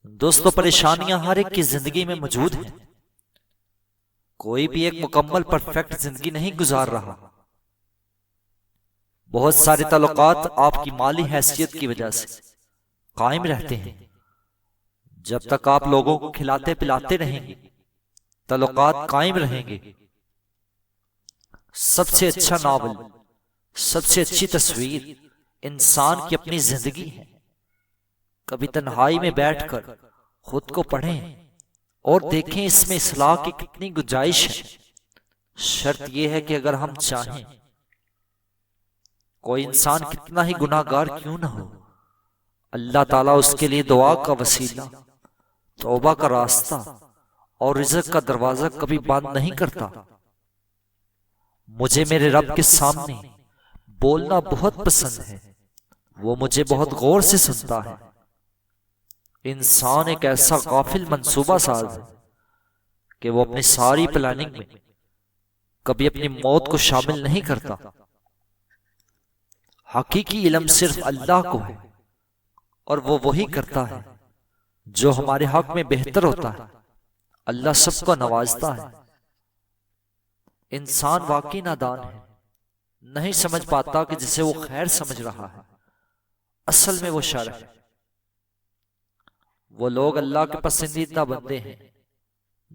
दोस्तों, परेशानियां हर एक की जिंदगी में मौजूद हैं। कोई भी एक मुकम्मल परफेक्ट जिंदगी नहीं गुजार रहा। बहुत सारे ताल्लुकात आपकी माली हैसियत की वजह से कायम रहते हैं। जब तक आप लोगों को खिलाते पिलाते रहेंगे, ताल्लुकात कायम रहेंगे। सबसे अच्छा नावल, सबसे अच्छी तस्वीर इंसान की अपनी जिंदगी है। कभी तन्हाई में बैठकर खुद को पढ़ें और देखें इसमें इस्लाह की कितनी गुंजाइश है। शर्त यह है कि अगर हम चाहें, कोई इंसान कितना ही गुनाहगार क्यों ना हो, अल्लाह ताला उसके लिए दुआ का वसीला, तौबा का रास्ता और रिज़्क़ का दरवाजा कभी बंद नहीं करता। मुझे मेरे रब के सामने बोलना बहुत पसंद है। वो मुझे बहुत गौर से सुनता है। इंसान एक ऐसा गाफिल मंसूबा साज है कि वो अपनी सारी प्लानिंग में कभी अपनी मौत को शामिल नहीं करता। हकीकी इल्म सिर्फ अल्लाह को है और वो वही करता है जो हमारे हक में बेहतर होता है। अल्लाह सबको नवाजता है। इंसान वाकई नादान है, नहीं समझ पाता कि जिसे वो खैर समझ रहा है असल में वो शर है। वो लोग अल्लाह के पसंदीदा बंदे हैं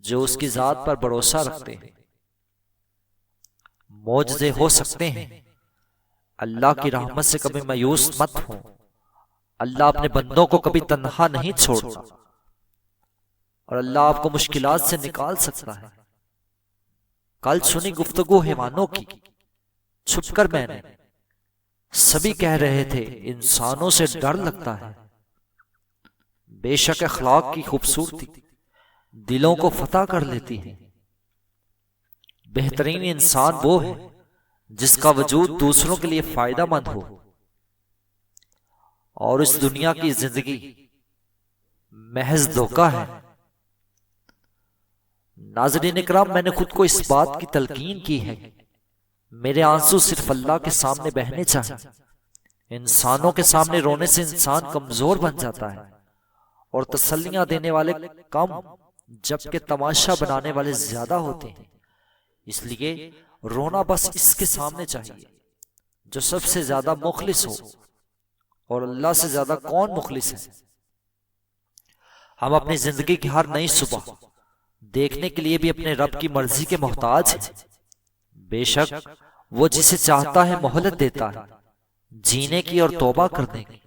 जो उसकी जात पर भरोसा रखते हैं। मौजज़े हो सकते हैं, अल्लाह की रहमत से कभी मायूस मत हो। अल्लाह अपने बंदों को कभी तन्हा नहीं छोड़ता और अल्लाह आपको मुश्किलात से निकाल सकता है। कल सुनी गुफ्तगू हैवानों की, छुपकर मैंने, सभी कह रहे थे इंसानों से डर लगता है। बेशक अखलाक की खूबसूरती दिलों को फतह कर लेती है। बेहतरीन इंसान वो है जिसका वजूद दूसरों के लिए फायदेमंद हो। और इस दुनिया की जिंदगी महज धोखा है। नाज़रीन इकराम, मैंने खुद को इस बात की तलकीन की है कि मेरे आंसू सिर्फ अल्लाह के सामने बहने चाहिए। इंसानों के सामने रोने से इंसान कमजोर बन जाता है और तसल्लियां देने वाले कम, जबकि तमाशा बनाने वाले ज्यादा होते हैं। इसलिए रोना बस इसके सामने चाहिए जो सबसे ज्यादा मुखलिस हो। और अल्लाह से ज्यादा कौन मुखलिस है। हम अपनी जिंदगी की हर नई सुबह देखने के लिए भी अपने रब की मर्जी के मोहताज हैं। बेशक वो जिसे चाहता है मोहलत देता है जीने की और तौबा करने की।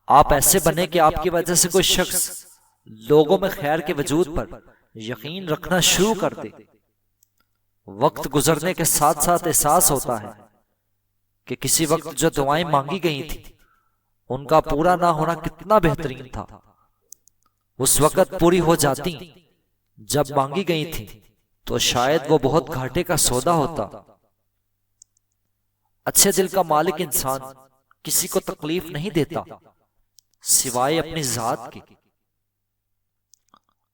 आप ऐसे बने कि आपकी वजह से कोई शख्स लोगों में खैर के वजूद पर यकीन रखना शुरू कर दे। वक्त गुजरने के साथ साथ एहसास होता है कि किसी वक्त जो दुआएं मांगी गई थी उनका पूरा ना होना कितना बेहतरीन था। उस वक्त पूरी हो जाती जब मांगी गई थी तो शायद वो बहुत घाटे का सौदा होता। अच्छे दिल का मालिक इंसान किसी को तकलीफ नहीं देता सिवाय अपनी जात की।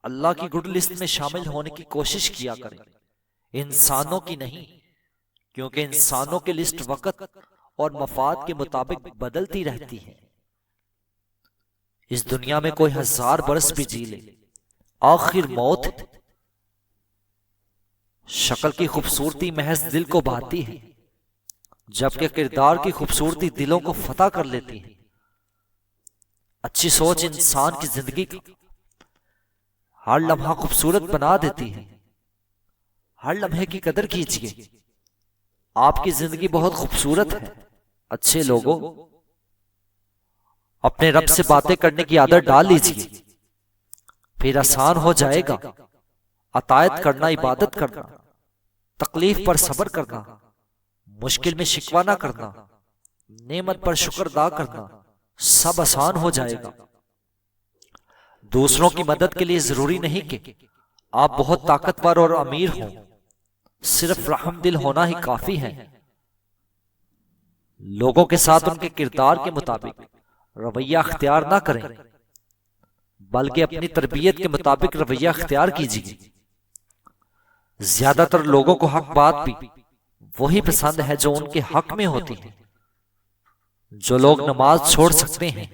अल्लाह की गुड लिस्ट में शामिल होने की कोशिश किया करें, इंसानों की नहीं, क्योंकि इंसानों की लिस्ट वक्त और मफाद के मुताबिक बदलती रहती है। इस दुनिया में कोई 1000 बरस भी जी ले, आखिर मौत है। शक्ल की खूबसूरती महज दिल को भाती है, जबकि किरदार की खूबसूरती दिलों को फतह कर लेती है। अच्छी सोच इंसान की जिंदगी का हर लम्हा खूबसूरत बना देती है। हर लम्हे की कदर कीजिए। आपकी जिंदगी बहुत खूबसूरत है। अच्छे लोगों, अपने रब से बातें करने की आदत डाल लीजिए, फिर आसान हो जाएगा। अतायत करना, इबादत करना, तकलीफ पर सब्र करना, मुश्किल में शिकवा ना करना, नेमत पर शुक्र अदा करना, सब आसान हो जाएगा। दूसरों की मदद के लिए जरूरी नहीं कि आप बहुत ताकतवर और अमीर हों, सिर्फ रहमदिल होना ही काफी है। लोगों के साथ उनके किरदार के मुताबिक रवैया अख्तियार ना करें, बल्कि अपनी तरबियत के मुताबिक रवैया अख्तियार कीजिए। ज्यादातर लोगों को हक बात भी वही पसंद है जो उनके हक में होती है। जो लोग नमाज छोड़ सकते हैं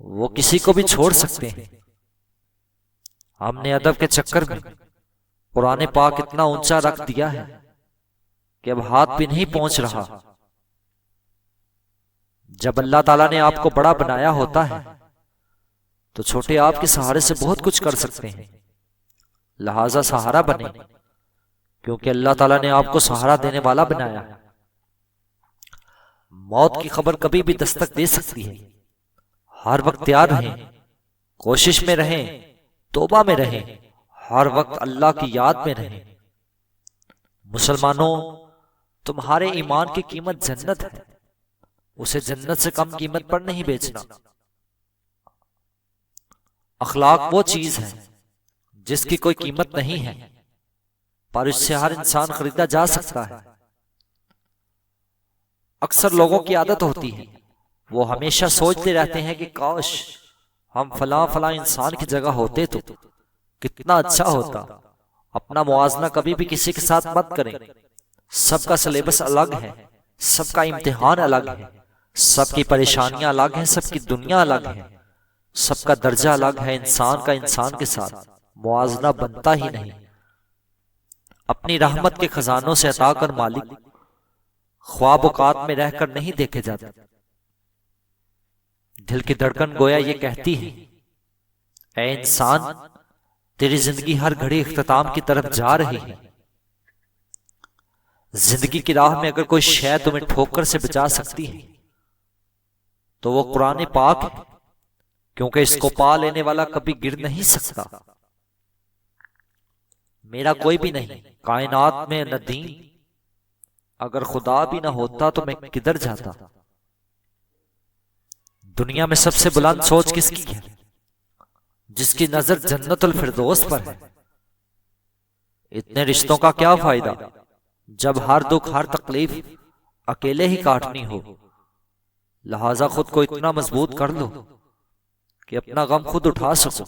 वो किसी को भी छोड़ सकते हैं। हमने अदब के चक्कर में कुरान पाक इतना ऊंचा रख दिया है कि अब हाथ भी नहीं पहुंच रहा। जब अल्लाह ताला ने आपको बड़ा बनाया होता है तो छोटे आपके सहारे से बहुत कुछ कर सकते हैं। लिहाजा सहारा बने, क्योंकि अल्लाह ताला ने आपको सहारा देने वाला बनाया। मौत की खबर कभी भी दस्तक दे सकती है। हर वक्त तैयार रहें, कोशिश में रहें, तौबा में रहें, हर वक्त अल्लाह की याद में रहें। मुसलमानों, तुम्हारे ईमान की कीमत जन्नत है, उसे जन्नत से कम कीमत पर नहीं बेचना। अखलाक वो चीज है जिसकी कोई कीमत नहीं है, पर इससे हर इंसान खरीदा जा सकता है। अक्सर लोगों की आदत होती है, वो हमेशा सोचते रहते हैं कि काश हम फलां फलां इंसान की जगह होते तो कितना अच्छा होता। अपना मुआवजा कभी भी किसी के साथ मत करें। सबका सिलेबस अलग है, सबका इम्तिहान अलग है, सबकी परेशानियां अलग हैं, सबकी दुनिया अलग है, सबका दर्जा अलग है। इंसान का इंसान के साथ मुआवजा बनता ही नहीं। अपनी रहमत के खजानों से अता कर मालिक ख्वाब औकात में रहकर नहीं देखे जाते। दिल की धड़कन गोया ये कहती है, ऐ इंसान, तेरी जिंदगी हर घड़ी इख्तिताम की तरफ जा रही है। जिंदगी की राह में अगर कोई शय तुम्हें ठोकर से बचा सकती है तो वो कुरान पाक है, क्योंकि इसको पा लेने वाला कभी गिर नहीं सकता। मेरा कोई भी नहीं कायनात में नदीम, अगर खुदा भी ना होता तो मैं किधर जाता। दुनिया में सबसे बुलंद सोच किसकी है? जिसकी नजर जन्नतुल फिरदौस पर है। इतने रिश्तों का क्या फायदा जब हर दुख हर तकलीफ अकेले ही काटनी हो। लिहाजा खुद को इतना मजबूत कर लो कि अपना गम खुद उठा सको।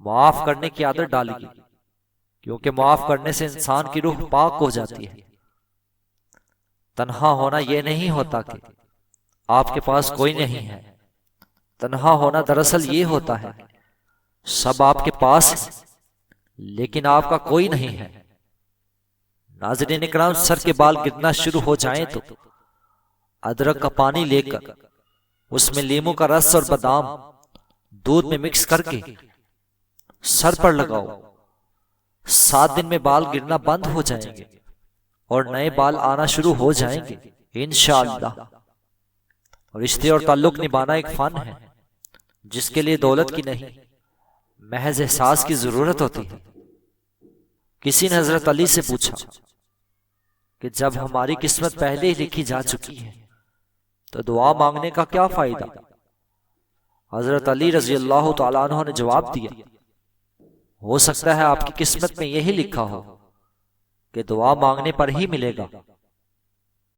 माफ करने की आदत डालिए, क्योंकि माफ करने से इंसान की रूह पाक हो जाती है। तन्हा होना यह नहीं होता कि आपके पास कोई नहीं है। तन्हा होना दरअसल ये होता है सब आपके पास है, लेकिन आपका कोई नहीं है। नाज़रीन इकराम, सर के बाल गिरना शुरू हो जाएं तो अदरक का पानी लेकर उसमें लीमू का रस और बादाम दूध में मिक्स करके सर पर लगाओ। 7 दिन में बाल गिरना बंद हो जाएंगे और नए बाल आना शुरू हो जाएंगे इंशाअल्लाह। रिश्ते और ताल्लुक निभाना एक फन है जिसके लिए दौलत की नहीं, महज एहसास की जरूरत होती है। किसी ने हजरत अली से पूछा कि जब हमारी किस्मत पहले ही लिखी जा चुकी है तो दुआ मांगने का क्या फायदा। हजरत अली रजी अल्लाह तआला अन्हु ने जवाब दिया, हो सकता है आपकी किस्मत में यही लिखा हो कि दुआ मांगने पर ही मिलेगा।